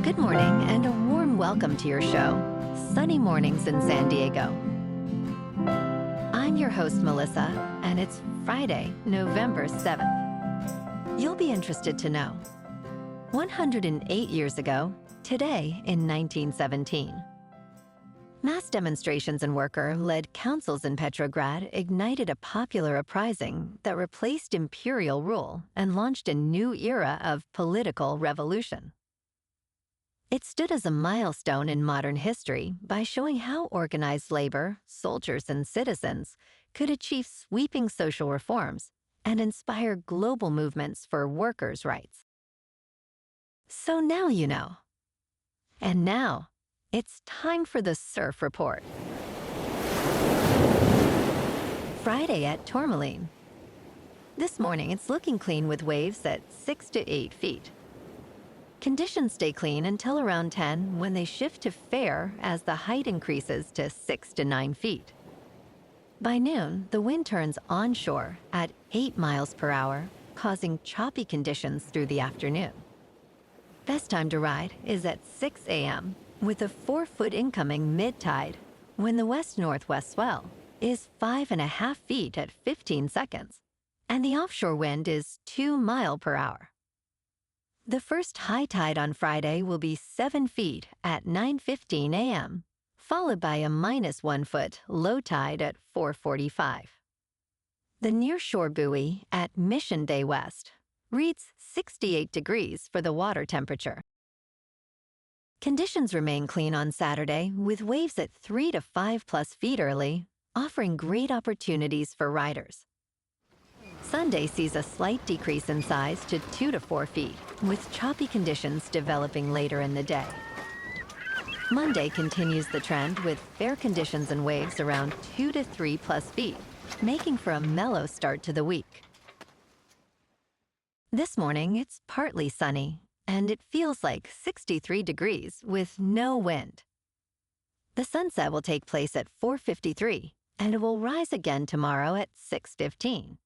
Good morning and a warm welcome to your show, Sunny Mornings in San Diego. I'm your host, Melissa, and it's Friday, November 7th. You'll be interested to know, 108 years ago, today in 1917, mass demonstrations and worker-led councils in Petrograd ignited a popular uprising that replaced imperial rule and launched a new era of political revolution. It stood as a milestone in modern history by showing how organized labor, soldiers, and citizens could achieve sweeping social reforms and inspire global movements for workers' rights. So now you know. And now, it's time for the Surf Report. Friday at Tourmaline. This morning, it's looking clean with waves at 6 to 8 feet. Conditions stay clean until around 10 when they shift to fair as the height increases to 6 to 9 feet. By noon, the wind turns onshore at 8 miles per hour, causing choppy conditions through the afternoon. Best time to ride is at 6 a.m. with a 4-foot incoming mid-tide when the west-northwest swell is 5.5 feet at 15 seconds, and the offshore wind is 2 miles per hour. The first high tide on Friday will be 7 feet at 9:15 a.m., followed by a -1 foot low tide at 4:45. The nearshore buoy at Mission Day West reads 68 degrees for the water temperature. Conditions remain clean on Saturday with waves at 3 to 5+ feet early, offering great opportunities for riders. Sunday sees a slight decrease in size to 2 to 4 feet, with choppy conditions developing later in the day. Monday continues the trend with fair conditions and waves around 2 to 3+ feet, making for a mellow start to the week. This morning, it's partly sunny, and it feels like 63 degrees with no wind. The sunset will take place at 4:53, and it will rise again tomorrow at 6:15.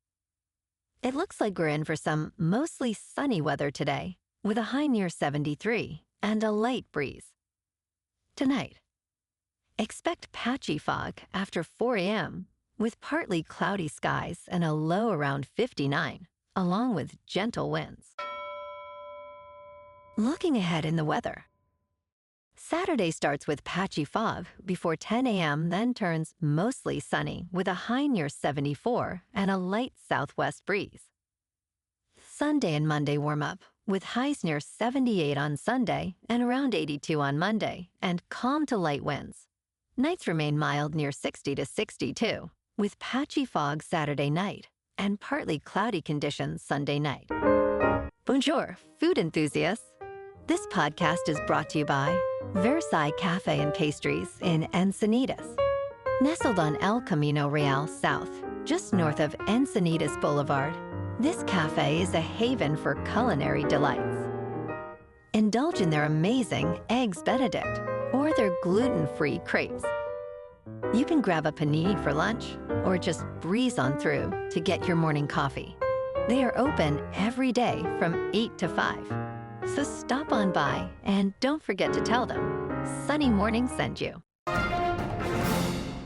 It looks like we're in for some mostly sunny weather today, with a high near 73 and a light breeze. Tonight, expect patchy fog after 4 a.m. with partly cloudy skies and a low around 59, along with gentle winds. Looking ahead in the weather. Saturday starts with patchy fog before 10 a.m., then turns mostly sunny with a high near 74 and a light southwest breeze. Sunday and Monday warm up with highs near 78 on Sunday and around 82 on Monday, and calm to light winds. Nights remain mild near 60 to 62 with patchy fog Saturday night and partly cloudy conditions Sunday night. Bonjour, food enthusiasts. This podcast is brought to you by Versailles Cafe and Pastries in Encinitas. Nestled on El Camino Real South, just north of Encinitas Boulevard, this cafe is a haven for culinary delights. Indulge in their amazing Eggs Benedict or their gluten-free crepes. You can grab a panini for lunch or just breeze on through to get your morning coffee. They are open every day from 8 to 5. So stop on by and don't forget to tell them Sunny Morning sent you.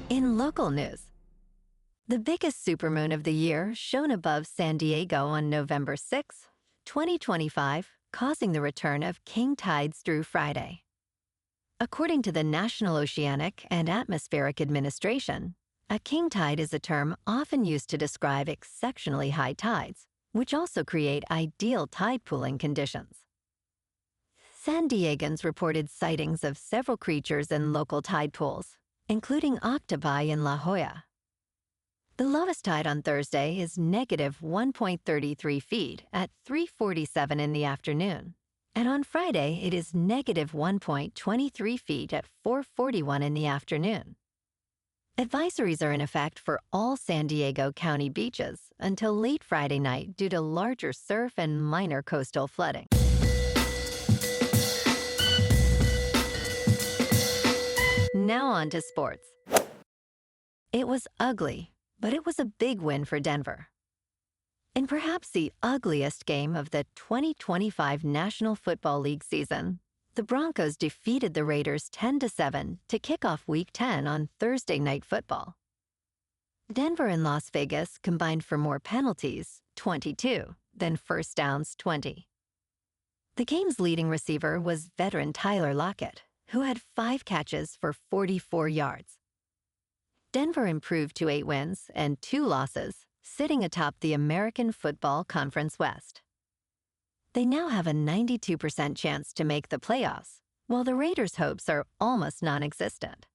In local news, the biggest supermoon of the year shone above San Diego on November 6, 2025, causing the return of king tides through Friday. According to the National Oceanic and Atmospheric Administration, a king tide is a term often used to describe exceptionally high tides, which also create ideal tide pooling conditions. San Diegans reported sightings of several creatures in local tide pools, including octopi in La Jolla. The lowest tide on Thursday is negative 1.33 feet at 3:47 in the afternoon, and on Friday it is negative 1.23 feet at 4:41 in the afternoon. Advisories are in effect for all San Diego County beaches until late Friday night due to larger surf and minor coastal flooding. Now on to sports. It was ugly, but it was a big win for Denver. In perhaps the ugliest game of the 2025 National Football League season, The Broncos defeated the Raiders 10-7 to kick off Week 10 on Thursday Night Football. Denver and Las Vegas combined for more penalties, 22, than first downs, 20. The game's leading receiver was veteran Tyler Lockett, who had 5 catches for 44 yards. Denver improved to 8 wins and 2 losses, sitting atop the American Football Conference West. They now have a 92% chance to make the playoffs, while the Raiders' hopes are almost non-existent.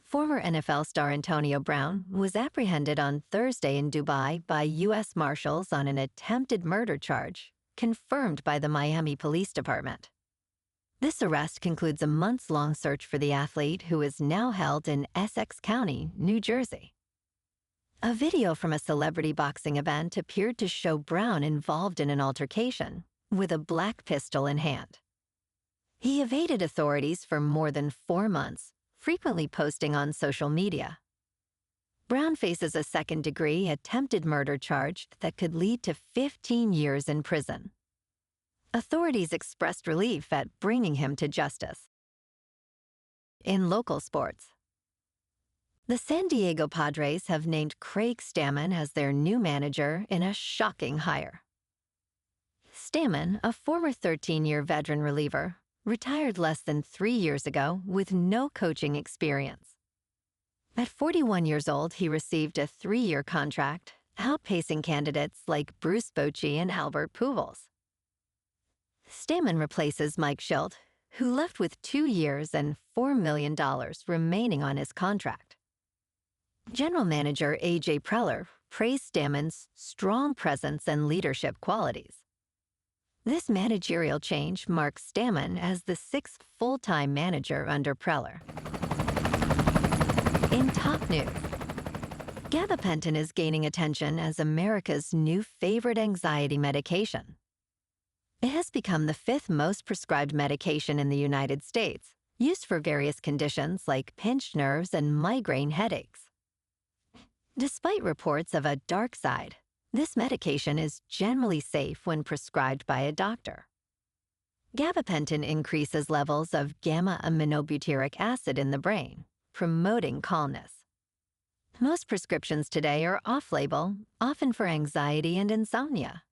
Former NFL star Antonio Brown was apprehended on Thursday in Dubai by U.S. Marshals on an attempted murder charge, confirmed by the Miami Police Department. This arrest concludes a months-long search for the athlete, who is now held in Essex County, New Jersey. A video from a celebrity boxing event appeared to show Brown involved in an altercation, with a black pistol in hand. He evaded authorities for more than 4 months, frequently posting on social media. Brown faces a second-degree attempted murder charge that could lead to 15 years in prison. Authorities expressed relief at bringing him to justice. In local sports, the San Diego Padres have named Craig Stammen as their new manager in a shocking hire. Stammen, a former 13-year veteran reliever, retired less than 3 years ago with no coaching experience. At 41 years old, he received a 3-year contract, outpacing candidates like Bruce Bochy and Albert Pujols. Stammen replaces Mike Shildt, who left with 2 years and $4 million remaining on his contract. General Manager AJ Preller praised Stammen's strong presence and leadership qualities. This managerial change marks Stammen as the 6th full-time manager under Preller. In top news, gabapentin is gaining attention as America's new favorite anxiety medication. It has become the 5th most prescribed medication in the United States, used for various conditions like pinched nerves and migraine headaches. Despite reports of a dark side, this medication is generally safe when prescribed by a doctor. Gabapentin increases levels of gamma-aminobutyric acid in the brain, promoting calmness. Most prescriptions today are off-label, often for anxiety and insomnia.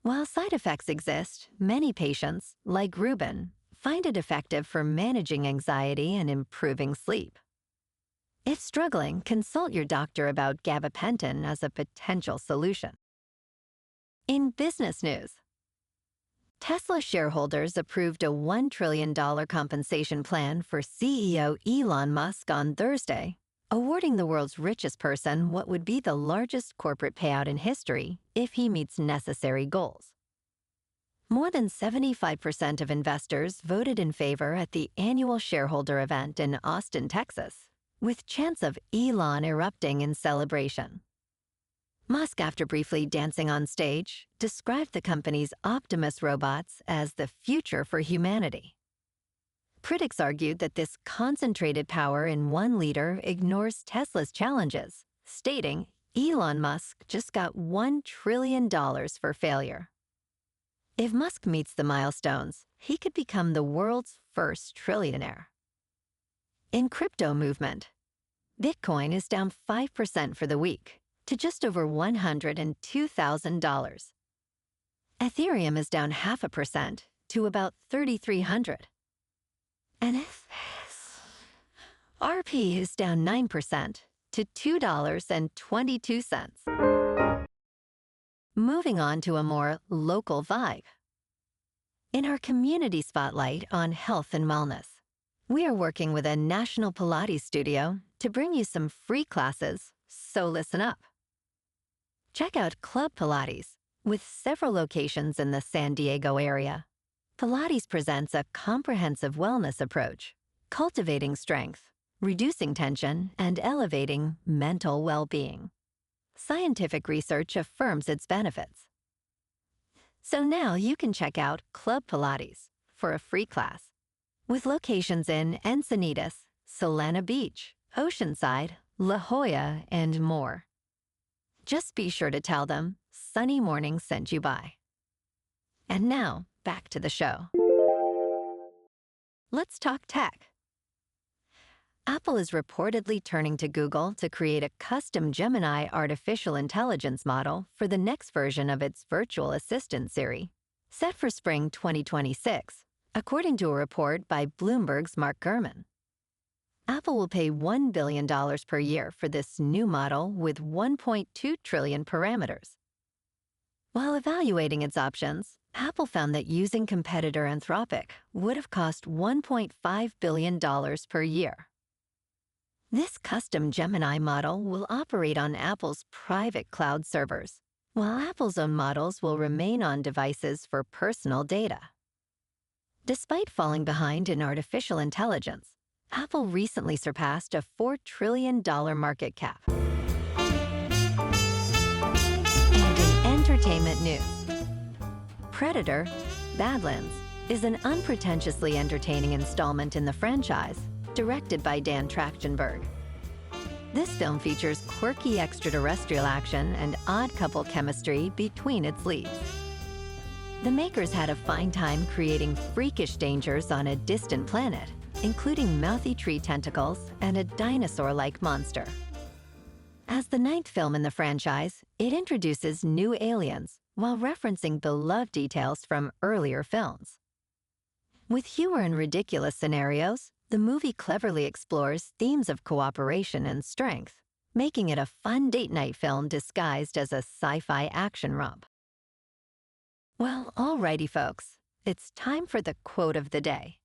While side effects exist, many patients, like Ruben, find it effective for managing anxiety and improving sleep. If struggling, consult your doctor about gabapentin as a potential solution. In business news, Tesla shareholders approved a $1 trillion compensation plan for CEO Elon Musk on Thursday, awarding the world's richest person what would be the largest corporate payout in history if he meets necessary goals. More than 75% of investors voted in favor at the annual shareholder event in Austin, Texas, with chants of Elon erupting in celebration. Musk, after briefly dancing on stage, described the company's Optimus robots as the future for humanity. Critics argued that this concentrated power in one leader ignores Tesla's challenges, stating Elon Musk just got $1 trillion for failure. If Musk meets the milestones, he could become the world's first trillionaire. In crypto movement, Bitcoin is down 5% for the week, to just over $102,000. Ethereum is down 0.5% to about 3,300. And RP is down 9% to $2.22. Moving on to a more local vibe. In our community spotlight on health and wellness, we are working with a national Pilates studio to bring you some free classes, so listen up. Check out Club Pilates, with several locations in the San Diego area. Pilates presents a comprehensive wellness approach, cultivating strength, reducing tension, and elevating mental well-being. Scientific research affirms its benefits. So now you can check out Club Pilates for a free class, with locations in Encinitas, Solana Beach, Oceanside, La Jolla, and more. Just be sure to tell them Sunny Morning sent you by. And now, back to the show. let's talk tech. Apple is reportedly turning to Google to create a custom Gemini artificial intelligence model for the next version of its virtual assistant Siri, set for spring 2026, according to a report by Bloomberg's Mark Gurman. Apple will pay $1 billion per year for this new model with 1.2 trillion parameters. While evaluating its options, Apple found that using competitor Anthropic would have cost $1.5 billion per year. This custom Gemini model will operate on Apple's private cloud servers, while Apple's own models will remain on devices for personal data. Despite falling behind in artificial intelligence, Apple recently surpassed a $4 trillion market cap. And in entertainment news, Predator: Badlands is an unpretentiously entertaining installment in the franchise, directed by Dan Trachtenberg. This film features quirky extraterrestrial action and odd couple chemistry between its leads. The makers had a fine time creating freakish dangers on a distant planet, including mouthy tree tentacles and a dinosaur-like monster. As the 9th film in the franchise, it introduces new aliens while referencing beloved details from earlier films. With humor and ridiculous scenarios, the movie cleverly explores themes of cooperation and strength, making it a fun date night film disguised as a sci-fi action romp. Well, alrighty folks, it's time for the quote of the day.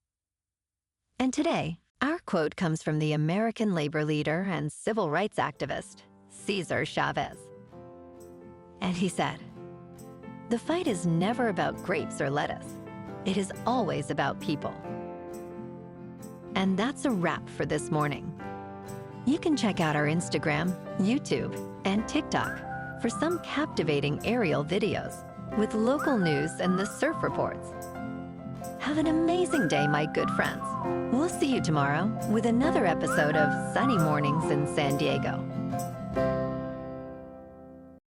And today, our quote comes from the American labor leader and civil rights activist, Cesar Chavez. And he said, "The fight is never about grapes or lettuce. It is always about people." And that's a wrap for this morning. You can check out our Instagram, YouTube, and TikTok for some captivating aerial videos with local news and the surf reports. Have an amazing day, my good friends. We'll see you tomorrow with another episode of Sunny Mornings in San Diego.